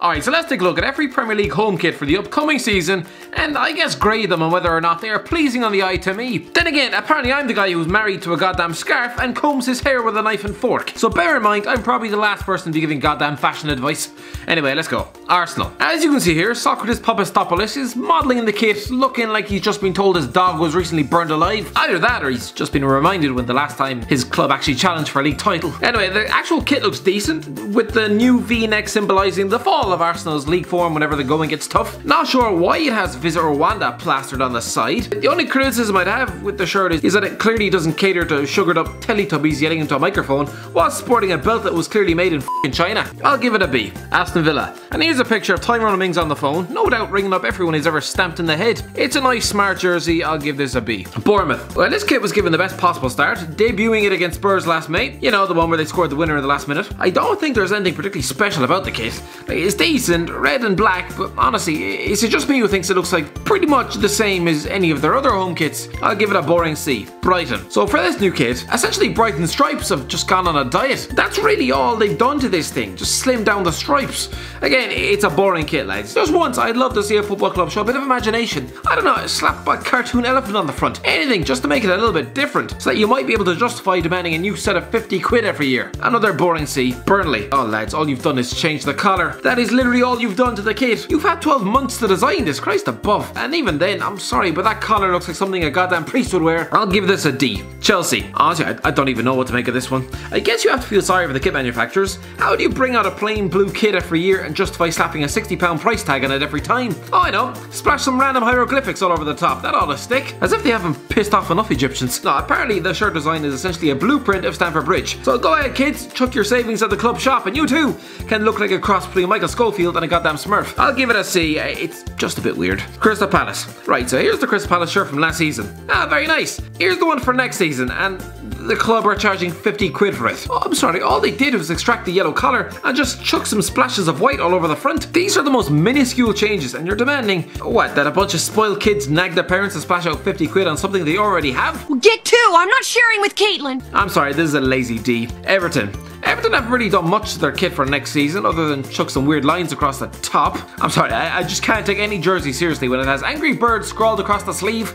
Alright, so let's take a look at every Premier League home kit for the upcoming season and I guess grade them on whether or not they are pleasing on the eye to me. Then again, apparently I'm the guy who's married to a goddamn scarf and combs his hair with a knife and fork. So bear in mind, I'm probably the last person to be giving goddamn fashion advice. Anyway, let's go. Arsenal. As you can see here, Socrates Papastopoulos is modelling in the kit looking like he's just been told his dog was recently burned alive. Either that or he's just been reminded when the last time his club actually challenged for a league title. Anyway, the actual kit looks decent with the new V-neck symbolising the fall of Arsenal's league form whenever the going gets tough. Not sure why it has Visit Rwanda plastered on the side. The only criticism I'd have with the shirt is that it clearly doesn't cater to sugared up Teletubbies yelling into a microphone while sporting a belt that was clearly made in f***ing China. I'll give it a B. Aston Villa. And here's a picture of Tyrone Mings on the phone, no doubt ringing up everyone he's ever stamped in the head. It's a nice smart jersey, I'll give this a B. Bournemouth. Well, this kit was given the best possible start, debuting it against Spurs last May. You know, the one where they scored the winner in the last minute. I don't think there's anything particularly special about the kit. It's decent, red and black, but honestly, is it just me who thinks it looks like pretty much the same as any of their other home kits? I'll give it a boring C. Brighton. So for this new kit, essentially Brighton stripes have just gone on a diet. That's really all they've done to this thing, just slim down the stripes. Again, it's a boring kit, lads. Just once, I'd love to see a football club show a bit of imagination. I don't know, slap a cartoon elephant on the front. Anything just to make it a little bit different, so that you might be able to justify demanding a new set of 50 quid every year. Another boring C. Burnley. Oh lads, all you've done is change the collar. That is literally all you've done to the kit. You've had 12 months to design this, Christ above. And even then, I'm sorry, but that collar looks like something a goddamn priest would wear. I'll give this a D. Chelsea. Honestly, I don't even know what to make of this one. I guess you have to feel sorry for the kit manufacturers. How do you bring out a plain blue kit every year and justify slapping a £60 price tag on it every time? Oh, I know. Splash some random hieroglyphics all over the top. That ought to stick. As if they haven't pissed off enough Egyptians. No, apparently the shirt design is essentially a blueprint of Stamford Bridge. So go ahead, kids. Chuck your savings at the club shop and you too can look like a cross between Michael Schofield and a goddamn Smurf. I'll give it a C. It's just a bit weird. Crystal Palace. Right, so here's the Crystal Palace shirt from last season. Ah, very nice. Here's the one for next season, and the club are charging 50 quid for it. Oh, I'm sorry, all they did was extract the yellow collar and just chuck some splashes of white all over the front. These are the most minuscule changes, and you're demanding, what, that a bunch of spoiled kids nag their parents to splash out 50 quid on something they already have? Well, get two, I'm not sharing with Caitlin. I'm sorry, this is a lazy D. Everton. Everton haven't really done much to their kit for next season other than chuck some weird lines across the top. I'm sorry, I just can't take any jersey seriously when it has Angry Birds scrawled across the sleeve.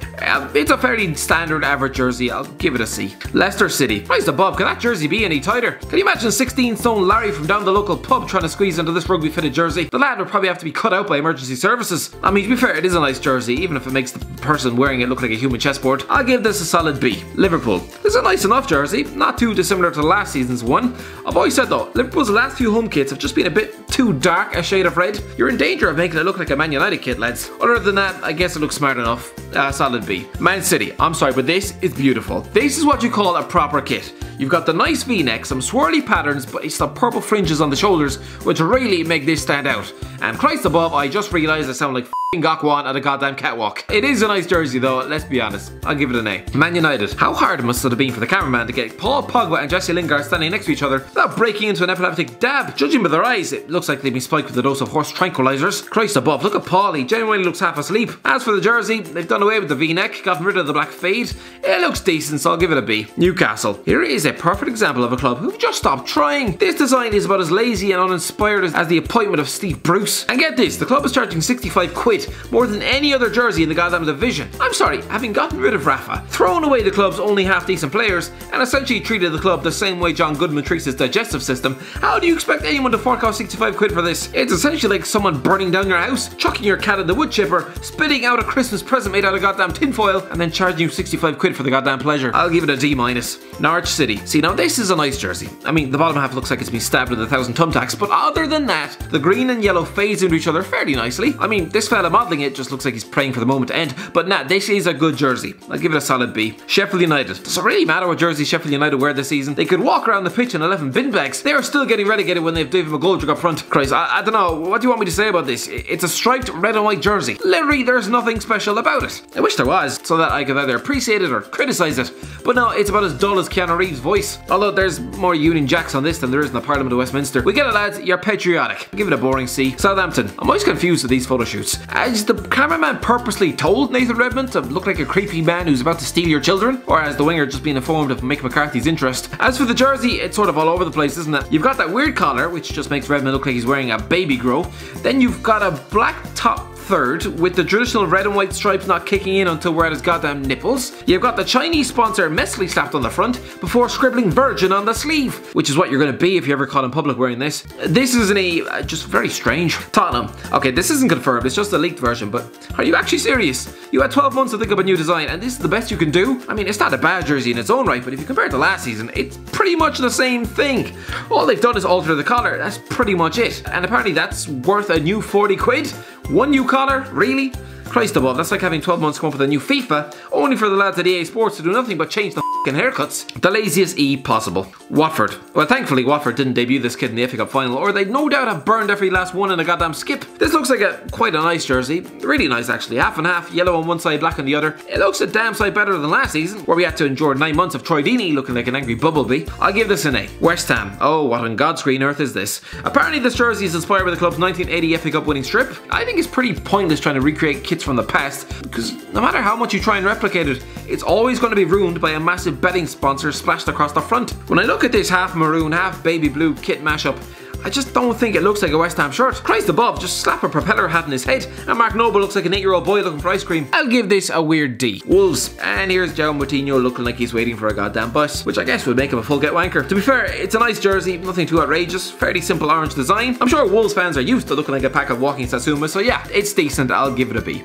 It's a fairly standard average jersey, I'll give it a C. Leicester City. Christ above, can that jersey be any tighter? Can you imagine 16-stone Larry from down the local pub trying to squeeze into this rugby fitted jersey? The lad would probably have to be cut out by emergency services. I mean, to be fair, it is a nice jersey, even if it makes the person wearing it look like a human chessboard. I'll give this a solid B. Liverpool. This is a nice enough jersey, not too dissimilar to last season's one. I've always said though, Liverpool's last few home kits have just been a bit too dark a shade of red. You're in danger of making it look like a Man United kit, lads. Other than that, I guess it looks smart enough. Solid B. Man City. I'm sorry, but this is beautiful. This is what you call a proper kit. You've got the nice V-neck, some swirly patterns, but it's the purple fringes on the shoulders which really make this stand out. And Christ above, I just realised I sound like f***ing Gokwan at a goddamn catwalk. It is a nice jersey though, let's be honest. I'll give it an A. Man United. How hard must it have been for the cameraman to get Paul Pogba and Jesse Lingard standing next to each other without breaking into an epileptic dab? Judging by their eyes, it looks like they've been spiked with a dose of horse tranquilizers. Christ above, look at Paul, he genuinely looks half asleep. As for the jersey, they've done away with the V-neck, gotten rid of the black fade. It looks decent, so I'll give it a B. Newcastle. Here is a perfect example of a club who've just stopped trying. This design is about as lazy and uninspired as the appointment of Steve Bruce. And get this, the club is charging 65 quid, more than any other jersey in the goddamn division. I'm sorry, having gotten rid of Rafa, thrown away the club's only half-decent players, and essentially treated the club the same way John Goodman treats his digestive system, how do you expect anyone to fork out 65 quid for this? It's essentially like someone burning down your house, chucking your cat in the wood chipper, spitting out a Christmas present made out of goddamn tinfoil, and then charging you 65 quid for the goddamn pleasure. I'll give it a D-. Norwich City. See, now this is a nice jersey. I mean, the bottom half looks like it's been stabbed with 1,000 thumbtacks, but other than that, the green and yellow fades into each other fairly nicely. I mean, this fella modelling it just looks like he's praying for the moment to end, but nah, this is a good jersey. I'll give it a solid B. Sheffield United. Does it really matter what jersey Sheffield United wear this season? They could walk around the pitch in 11 bin bags. They are still getting relegated when they have David McGoldrick up front. Christ, I don't know, what do you want me to say about this? It's a striped red and white jersey. Literally, there's nothing special about it. I wish there was, so that I could either appreciate it or criticise it. But no, it's about as dull as Keanu Reeves' voice. Although there's more Union Jacks on this than there is in the Parliament of Westminster. We get it, lads, you're patriotic. Give it a boring C. Southampton. I'm always confused with these photo shoots. Has the cameraman purposely told Nathan Redmond to look like a creepy man who's about to steal your children? Or has the winger just been informed of Mick McCarthy's interest? As for the jersey, it's sort of all over the place, isn't it? You've got that weird collar, which just makes Redmond look like he's wearing a baby grow. Then you've got a black top third with the traditional red and white stripes not kicking in until we're at his goddamn nipples. You've got the Chinese sponsor messily slapped on the front before scribbling Virgin on the sleeve, which is what you're going to be if you ever caught in public wearing this. This is just very strange. Tottenham. Okay, this isn't confirmed, it's just a leaked version, but are you actually serious? You had 12 months to think of a new design and this is the best you can do? I mean, it's not a bad jersey in its own right, but if you compare it to last season, it's pretty much the same thing. All they've done is alter the collar, that's pretty much it. And apparently that's worth a new 40 quid? One new collar? Really? Christ above, that's like having 12 months to come up with a new FIFA, only for the lads at EA Sports to do nothing but change the f***ing haircuts. The laziest E possible. Watford. Well, thankfully Watford didn't debut this kid in the FA Cup final, or they'd no doubt have burned every last one in a goddamn skip. This looks like quite a nice jersey. Really nice actually. Half and half, yellow on one side, black on the other. It looks a damn sight better than last season, where we had to endure 9 months of Troy Deeney looking like an angry bumblebee. I'll give this an A. West Ham. Oh, what on God's green earth is this? Apparently this jersey is inspired by the club's 1980 FA Cup winning strip. I think it's pretty pointless trying to recreate kits from the past, because no matter how much you try and replicate it, it's always going to be ruined by a massive betting sponsor splashed across the front. When I look at this half maroon, half baby blue kit mashup, I just don't think it looks like a West Ham shirt. Christ above, just slap a propeller hat in his head and Mark Noble looks like an 8-year-old boy looking for ice cream. I'll give this a weird D. Wolves. And here's João Moutinho looking like he's waiting for a goddamn bus, which I guess would make him a full get wanker. To be fair, it's a nice jersey, nothing too outrageous, fairly simple orange design. I'm sure Wolves fans are used to looking like a pack of walking Satsumas, so yeah, it's decent, I'll give it a B.